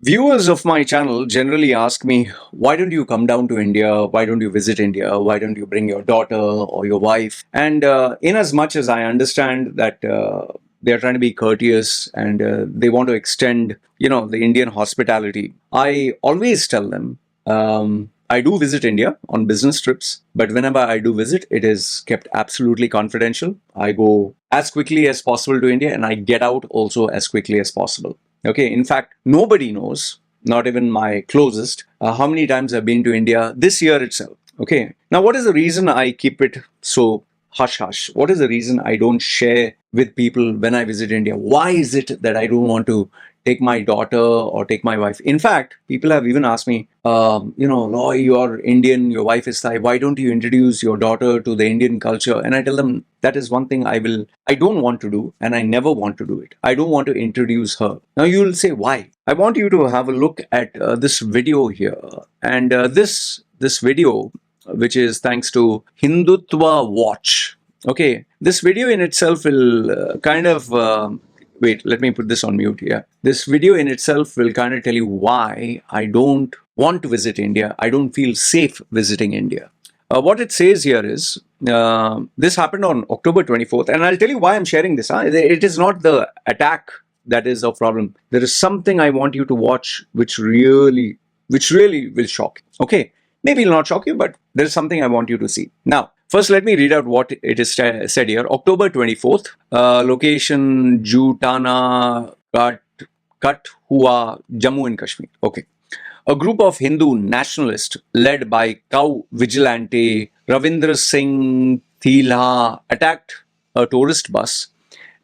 Viewers of my channel generally ask me, why don't you come down to India? Why don't you visit India? Why don't you bring your daughter or your wife? And in as much as I understand that they're trying to be courteous and they want to extend, the Indian hospitality, I always tell them, I do visit India on business trips, but whenever I do visit, it is kept absolutely confidential. I go as quickly as possible to India and I get out also as quickly as possible. Okay, in fact, nobody knows, not even my closest, how many times I've been to India this year itself. Okay, now what is the reason I keep it so hush hush? What is the reason I don't share with people when I visit India? Why is it that I don't want to take my daughter or take my wife? In fact, people have even asked me, Loy, you're Indian, your wife is Thai. Why don't you introduce your daughter to the Indian culture? And I tell them that is one thing I don't want to do, and I never want to do it. I don't want to introduce her. Now you'll say, why? I want you to have a look at this video here, and this video, which is thanks to Hindutva Watch. Okay, this video in itself will wait, let me put this on mute here. This video in itself will kind of tell you why I don't want to visit India. I don't feel safe visiting India. What it says here is, this happened on October 24th, and I'll tell you why I'm sharing this. It is not the attack that is a problem. There is something I want you to watch which really will shock you. Okay, maybe it'll not shock you, but there's something I want you to see. Now, first, let me read out what it is said here. October 24th, location Jutana, Kathua, Jammu and Kashmir. Okay. A group of Hindu nationalists led by cow vigilante Ravindra Singh Thila attacked a tourist bus,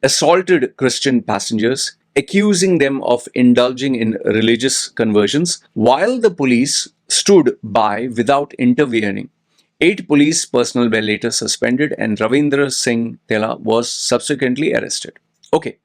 assaulted Christian passengers, accusing them of indulging in religious conversions, while the police stood by without intervening. 8 police personnel were later suspended and Ravindra Singh Thila was subsequently arrested. Okay,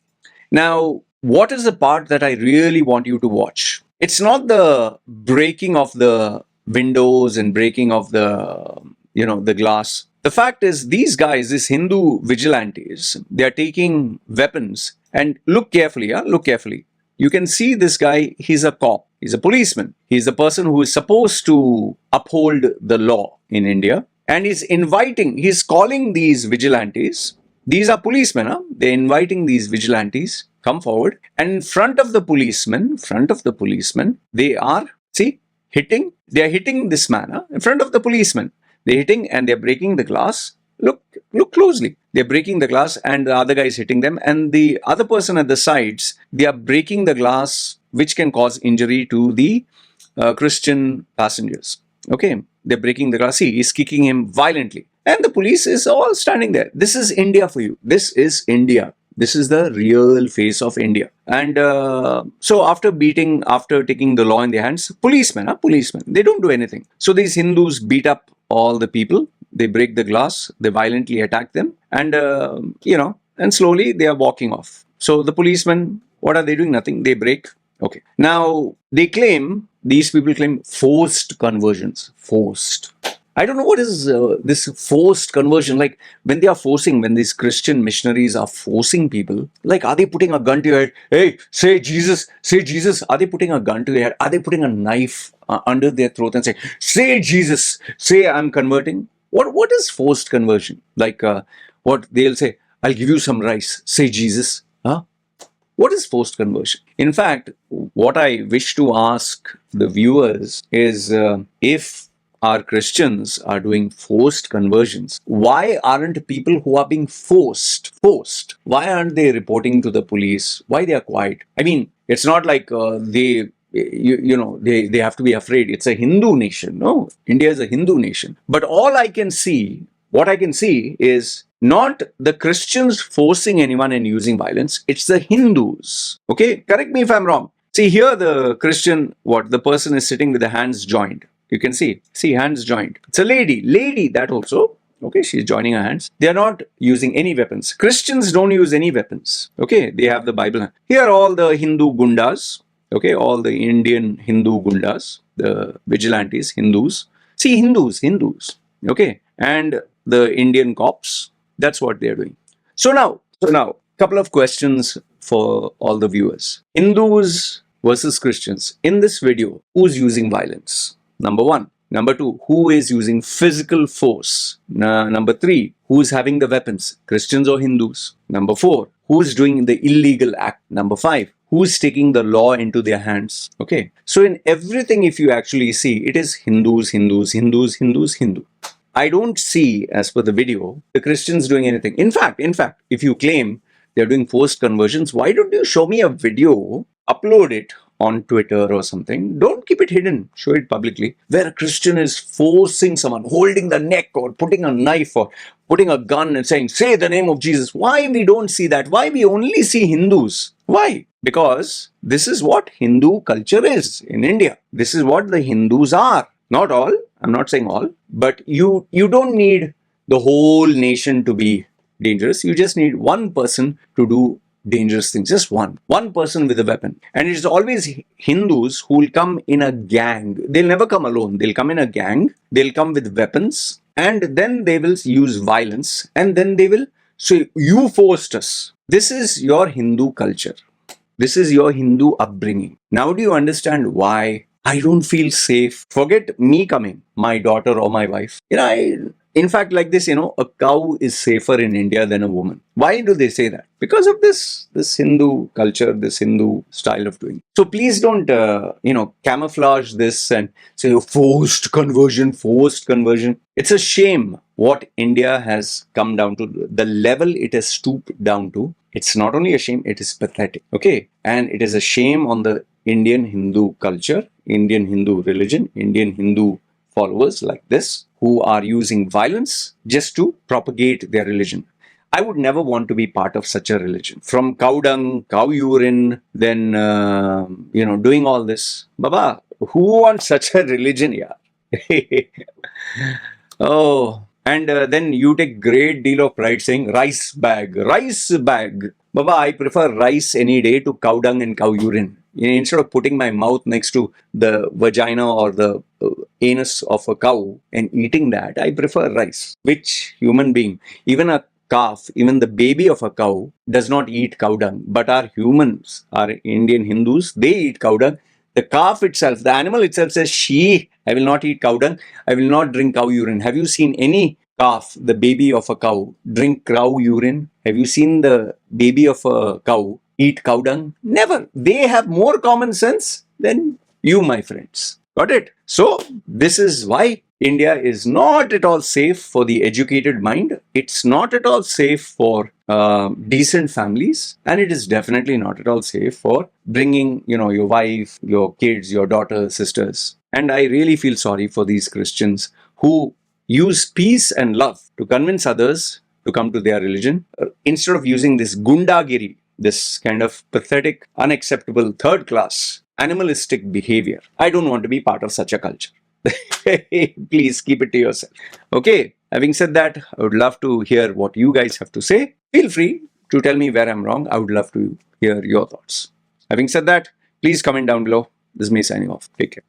now what is the part that I really want you to watch? It's not the breaking of the windows and breaking of the glass. The fact is, these guys, these Hindu vigilantes, they are taking weapons. And look carefully, look carefully. You can see this guy, he's a cop, he's a policeman. He's the person who is supposed to uphold the law in India. And he's calling these vigilantes. These are policemen, they're inviting these vigilantes, come forward. And in front of the policemen, they are, see, they are hitting this man, in front of the policeman. They're hitting and they're breaking the glass. Look closely. They're breaking the glass and the other guy is hitting them. And the other person at the sides, they are breaking the glass, which can cause injury to the Christian passengers. Okay, they're breaking the glass. See, he's kicking him violently. And the police is all standing there. This is India for you. This is India. This is the real face of India. And so after taking the law in their hands, policemen, they don't do anything. So these Hindus beat up all the people. They break the glass. They violently attack them. And, and slowly they are walking off. So the policemen, what are they doing? Nothing. They break. Okay. Now, these people claim forced conversions. Forced. I don't know what is this forced conversion. Like when these Christian missionaries are forcing people, like, are they putting a gun to your head? Hey, say Jesus, say Jesus. Are they putting a gun to your head? Are they putting a knife under their throat and say Jesus, say I'm converting? What is forced conversion? Like what they'll say, I'll give you some rice, say Jesus. Huh? What is forced conversion? In fact, what I wish to ask the viewers is if our Christians are doing forced conversions, why aren't people who are being forced, why aren't they reporting to the police? Why they are quiet? I mean, it's not like they have to be afraid. It's a Hindu nation. No, India is a Hindu nation. But what I can see is not the Christians forcing anyone and using violence. It's the Hindus. Okay, correct me if I'm wrong. See here, the Christian, the person is sitting with the hands joined. You can see hands joined. It's a lady that also. Okay, she's joining her hands. They are not using any weapons. Christians don't use any weapons. Okay, they have the Bible. Here all the Hindu gundas. Okay, all the Indian Hindu gundas, the vigilantes, Hindus. See, Hindus. Okay, and the Indian cops. That's what they're doing. So now, couple of questions for all the viewers. Hindus versus Christians. In this video, who's using violence? Number one. Number two, who is using physical force? Number three, who is having the weapons? Christians or Hindus? Number four, who is doing the illegal act? Number five, who is taking the law into their hands? Okay. So in everything, if you actually see, it is Hindus, Hindus, Hindus, Hindus, Hindu. I don't see, as per the video, the Christians doing anything. In fact, if you claim they're doing forced conversions, why don't you show me a video, upload it on Twitter or something? Don't keep it hidden. Show it publicly. Where a Christian is forcing someone, holding the neck or putting a knife or putting a gun and saying, say the name of Jesus. Why we don't see that? Why we only see Hindus? Why? Because this is what Hindu culture is in India. This is what the Hindus are. Not all. I'm not saying all. But you don't need the whole nation to be dangerous. You just need one person to do dangerous things. Just one person with a weapon. And it is always Hindus who will come in a gang. They'll never come alone. They'll come in a gang. They'll come with weapons. And then they will use violence. And then they will say, you forced us. This is your Hindu culture. This is your Hindu upbringing. Now do you understand why I don't feel safe? Forget me coming, my daughter or my wife. In fact, like this, a cow is safer in India than a woman. Why do they say that? Because of this Hindu culture, this Hindu style of doing. So please don't, camouflage this and say forced conversion. It's a shame what India has come down to, the level it has stooped down to. It's not only a shame, it is pathetic. Okay. And it is a shame on the Indian Hindu culture, Indian Hindu religion, Indian Hindu followers like this, who are using violence just to propagate their religion. I would never want to be part of such a religion. From cow dung, cow urine, then, doing all this. Baba, who wants such a religion? Yeah. Oh, and then you take great deal of pride saying rice bag. Baba, I prefer rice any day to cow dung and cow urine. Instead of putting my mouth next to the vagina or the anus of a cow and eating that, I prefer rice. Which human being, even a calf, even the baby of a cow does not eat cow dung. But our humans, our Indian Hindus, they eat cow dung. The calf itself, the animal itself says, she, I will not eat cow dung. I will not drink cow urine. Have you seen any calf, the baby of a cow, drink cow urine? Have you seen the baby of a cow eat cow dung? Never. They have more common sense than you, my friends. Got it? So, this is why India is not at all safe for the educated mind. It's not at all safe for decent families. And it is definitely not at all safe for bringing, your wife, your kids, your daughters, sisters. And I really feel sorry for these Christians who use peace and love to convince others to come to their religion instead of using this gundagiri, this kind of pathetic, unacceptable, third-class, animalistic behavior. I don't want to be part of such a culture. Please keep it to yourself. Okay, having said that, I would love to hear what you guys have to say. Feel free to tell me where I'm wrong. I would love to hear your thoughts. Having said that, please comment down below. This is me signing off. Take care.